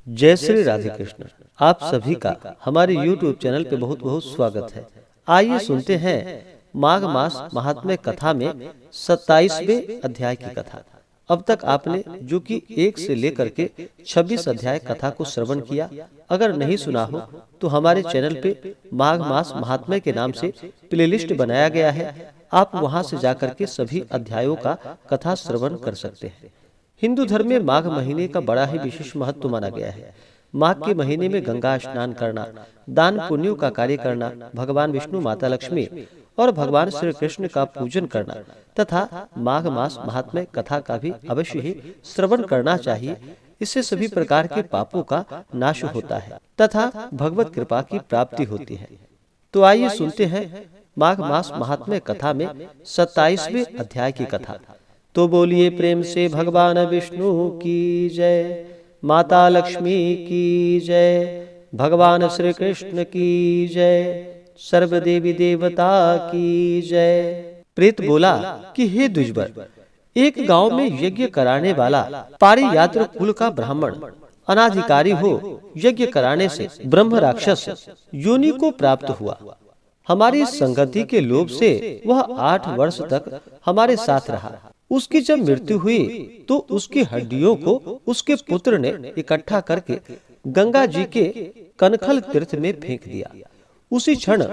जय श्री राधे कृष्ण। आप सभी का हमारे YouTube चैनल पे बहुत बहुत स्वागत है। आइए सुनते हैं माघ मास महात्म्य कथा में 27वें अध्याय की कथा। अब तक आपने जो कि 1 से लेकर के 26 अध्याय कथा को श्रवण किया, अगर नहीं सुना हो तो हमारे चैनल पे माघ मास महात्म्य के नाम से प्लेलिस्ट बनाया गया है। आप वहां से जाकर के सभी अध्यायों का कथा श्रवण कर सकते हैं। हिंदू धर्म में माघ महीने का बड़ा ही विशेष महत्व माना गया है। माघ के महीने में गंगा स्नान करना, दान पुण्यों का कार्य करना, भगवान विष्णु, माता लक्ष्मी और भगवान श्री कृष्ण का पूजन करना तथा माघ मास महात्म्य कथा का भी अवश्य ही श्रवण करना चाहिए। इससे सभी प्रकार के पापों का नाश होता है तथा भगवत कृपा की प्राप्ति होती है। तो आइए सुनते हैं माघ मास महात्म्य कथा में 27वें अध्याय की कथा। तो बोलिए प्रेम से भगवान विष्णु की जय, माता लक्ष्मी की जय, भगवान श्री कृष्ण की जय, सर्व देवी देवता की जय। प्रेत बोला कि हे द्विजवर, एक गांव में यज्ञ कराने वाला पारियात्र कुल का ब्राह्मण अनाधिकारी हो यज्ञ कराने से ब्रह्म राक्षस योनि को प्राप्त हुआ। हमारी संगति के लोभ से वह 8 वर्ष तक हमारे साथ रहा। उसकी जब मृत्यु हुई तो उसकी हड्डियों को उसके पुत्र ने इकट्ठा करके गंगा जी के कनखल तीर्थ में फेंक दिया। उसी क्षण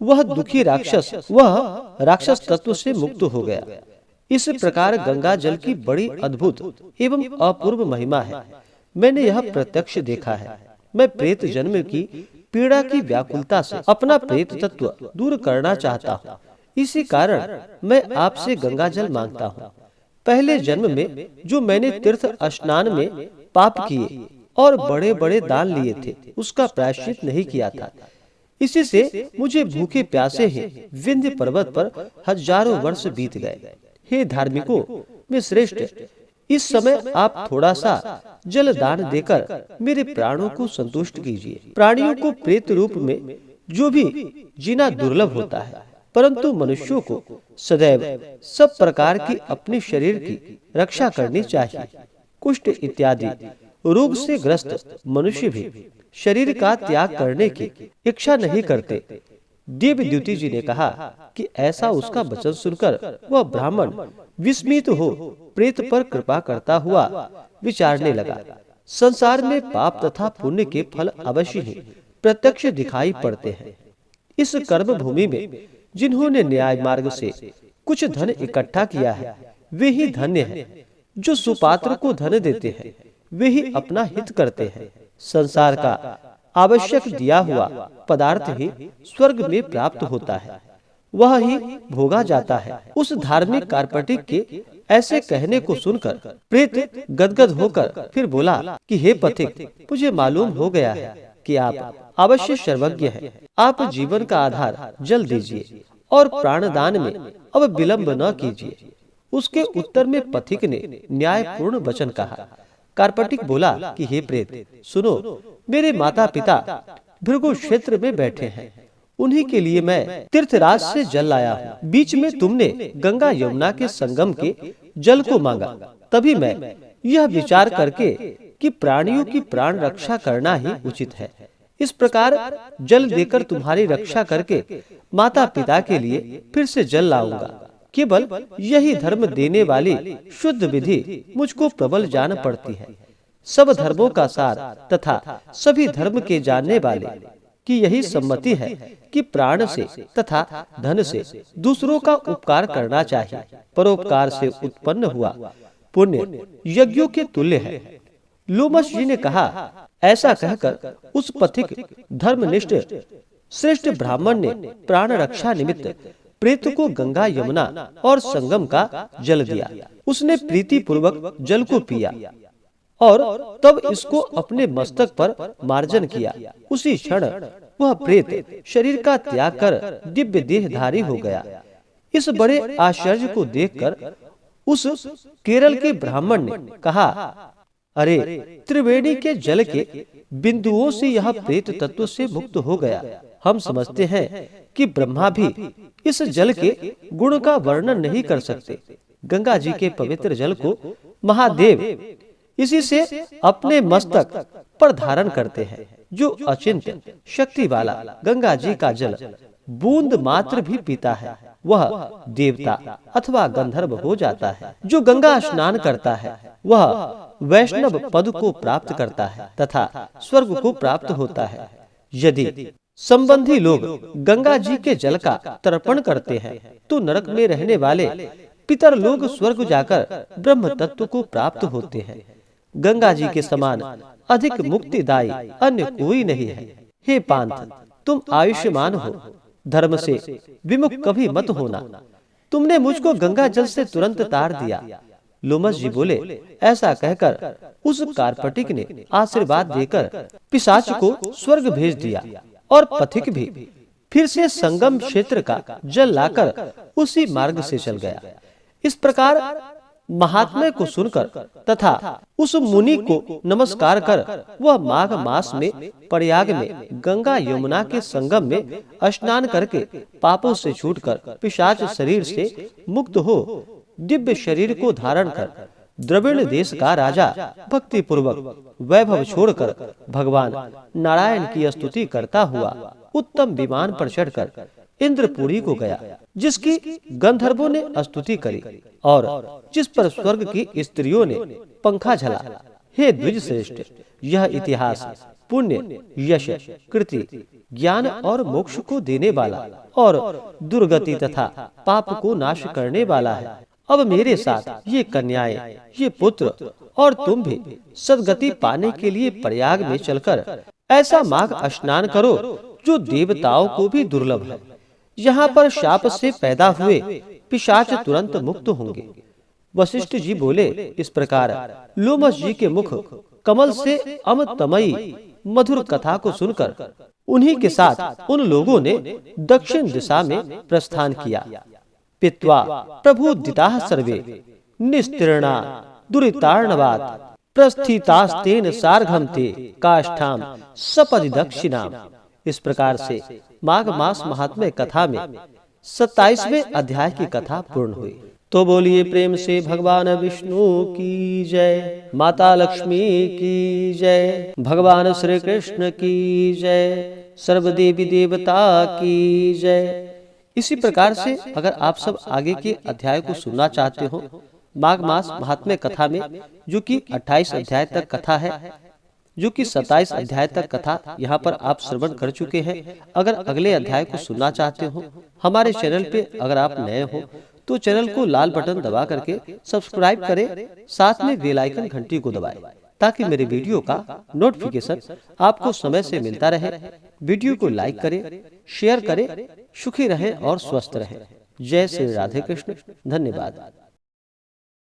वह दुखी राक्षस तत्व से मुक्त हो गया। इस प्रकार गंगा जल की बड़ी अद्भुत एवं अपूर्व महिमा है। मैंने यह प्रत्यक्ष देखा है। मैं प्रेत जन्म की पीड़ा की व्याकुलता से अपना प्रेत तत्व दूर करना चाहता हूँ। इसी कारण मैं आपसे गंगा जल मांगता हूँ। पहले जन्म में जो मैंने तीर्थ स्नान में पाप किए और बड़े बड़े दान लिए थे, उसका प्रायश्चित नहीं किया था। इसी से मुझे भूखे प्यासे ही विंध्य पर्वत पर हजारों वर्ष बीत गए। हे धार्मिकों में श्रेष्ठ, इस समय आप थोड़ा सा जल दान देकर मेरे प्राणों को संतुष्ट कीजिए। प्राणियों को प्रेत रूप में जो भी जीना दुर्लभ होता है, परंतु मनुष्यों को सदैव सब प्रकार की अपने शरीर की रक्षा करनी चाहिए। कुष्ठ इत्यादि रोग से ग्रस्त मनुष्य भी शरीर का त्याग करने की इच्छा नहीं करते। देवद्युति जी ने कहा कि ऐसा उसका वचन सुनकर वह ब्राह्मण विस्मित हो प्रेत पर कृपा करता हुआ विचारने लगा। संसार में पाप तथा पुण्य के फल अवश्य ही प्रत्यक्ष दिखाई पड़ते हैं। इस कर्म भूमि में जिन्होंने न्याय मार्ग से कुछ धन इकट्ठा किया है, वे ही धन्य हैं। जो सुपात्र को धन देते हैं, वे ही अपना हित करते हैं। संसार का आवश्यक दिया हुआ पदार्थ ही स्वर्ग में प्राप्त होता है, वह ही भोगा जाता है। उस धार्मिक कार्पटिक के ऐसे कहने को सुनकर प्रेत गदगद होकर फिर बोला कि हे पथिक, मुझे मालूम हो गया है कि आप अवश्य सर्वज्ञ हैं। आप जीवन का आधार जल दीजिए और प्राणदान में अब विलंब न कीजिए। उसके उत्तर में पथिक ने न्यायपूर्ण वचन कहा। कार्पटिक बोला कि हे प्रेत, सुनो, मेरे माता पिता भृगु क्षेत्र में बैठे हैं। उन्हीं के लिए मैं तीर्थराज से जल लाया हूँ। बीच में तुमने गंगा यमुना के संगम के जल को मांगा, तभी मैं यह विचार करके कि प्राणियों की प्राण रक्षा करना ही उचित है, इस प्रकार जल देकर तुम्हारी रक्षा करके माता पिता के लिए फिर से जल लाऊंगा। केवल यही धर्म देने वाली शुद्ध विधि मुझको प्रबल जान पड़ती है। सब धर्मों का सार तथा सभी धर्म के जानने वाले की यही सम्मति है कि प्राण से तथा धन से दूसरों का उपकार करना चाहिए। परोपकार से उत्पन्न हुआ पुण्य यज्ञों के तुल्य है। लोमश जी ने कहा, ऐसा कहकर उस पथिक धर्मनिष्ठ श्रेष्ठ ब्राह्मण ने प्राण रक्षा निमित्त प्रेत को गंगा यमुना और संगम का जल दिया। उसने प्रीति पूर्वक जल को पिया और तब इसको अपने मस्तक पर मार्जन किया। उसी क्षण वह प्रेत शरीर का त्याग कर दिव्य देहधारी हो गया। इस बड़े आश्चर्य को देखकर उस केरल के ब्राह्मण ने कहा, अरे, त्रिवेणी के जल के बिंदुओं से यह प्रेत तत्व से मुक्त हो गया। हम समझते हैं कि ब्रह्मा भी इस जल के गुण का वर्णन नहीं कर सकते। गंगा जी के पवित्र जल को महादेव इसी से अपने मस्तक पर धारण करते हैं। जो अचिंत्य शक्ति वाला गंगा जी का जल बूंद मात्र भी पीता है, वह देवता अथवा गंधर्व हो जाता है। जो गंगा स्नान करता है वह वैष्णव पद को प्राप्त करता है तथा स्वर्ग को प्राप्त होता है। यदि संबंधी लोग गंगा जी के जल का तर्पण करते हैं तो नरक में रहने वाले पितर लोग स्वर्ग जाकर ब्रह्म तत्व को प्राप्त होते हैं। गंगा जी के समान अधिक मुक्तिदायी अन्य कोई नहीं है। हे पांथ, तुम आयुष्मान हो, धर्म से विमुख कभी मत होना। तुमने मुझको गंगा जल से तुरंत तार दिया। लोमस जी बोले, ऐसा कहकर उस कारपटिक ने आशीर्वाद देकर पिशाच को स्वर्ग भेज दिया और पथिक भी फिर से संगम क्षेत्र का जल लाकर उसी मार्ग से चल गया। इस प्रकार महात्म्य को सुनकर तथा उस मुनि को नमस्कार कर वह माघ मास में प्रयाग में गंगा यमुना के संगम में स्नान करके पापों से छूटकर पिशाच शरीर से मुक्त हो दिव्य शरीर को धारण कर द्रविड़ देश का राजा भक्ति पूर्वक वैभव छोड़कर भगवान नारायण की स्तुति करता हुआ उत्तम विमान पर चढ़कर इंद्रपुरी को गया, जिसकी गंधर्वों ने स्तुति करी और जिस पर स्वर्ग की स्त्रियों ने पंखा झला। हे द्विज श्रेष्ठ, यह इतिहास पुण्य, यश, कृति, ज्ञान और मोक्ष को देने वाला और दुर्गति तथा पाप को नाश करने वाला है। अब मेरे साथ ये कन्याएं, ये पुत्र और तुम भी सदगति पाने के लिए प्रयाग में चलकर ऐसा माघ स्नान करो जो देवताओं को भी दुर्लभ है। यहाँ पर शाप से पैदा हुए पिशाच तुरंत मुक्त होंगे। वशिष्ठ जी बोले, इस प्रकार लोमस जी के मुख कमल से अमृतमयी मधुर कथा को सुनकर उन्हीं के साथ उन लोगों ने दक्षिण दिशा में प्रस्थान किया। पित्वा प्रभुदिताः सर्वे निस्तीर्णा दुरितार्णवात् प्रस्थितास्तेन सार्घं ते काष्ठाम सपदि दक्षिणाम। इस प्रकार से माघ मास महात्म्य कथा में 27वें अध्याय की कथा पूर्ण हुई। तो बोलिए प्रेम से भगवान विष्णु की जय, माता लक्ष्मी की जय, भगवान श्री कृष्ण की जय, सर्वदेवी देवता की जय। इसी प्रकार से अगर आप सब आगे के अध्याय को सुनना चाहते हो, माघ मास महात्म्य कथा में जो कि 28 अध्याय तक कथा है, जो कि 27 अध्याय तक कथा यहाँ पर आप श्रवण कर चुके हैं। अगर अगले अध्याय को सुनना चाहते हो, हमारे चैनल पे अगर आप नए हो तो चैनल को लाल बटन दबा करके सब्सक्राइब करें, साथ में बेल आइकन घंटी को दबाएं ताकि मेरे वीडियो का नोटिफिकेशन आपको समय से मिलता रहे। वीडियो को लाइक करें, शेयर करें। सुखी रहें और स्वस्थ रहें। जय श्री राधे कृष्ण। धन्यवाद।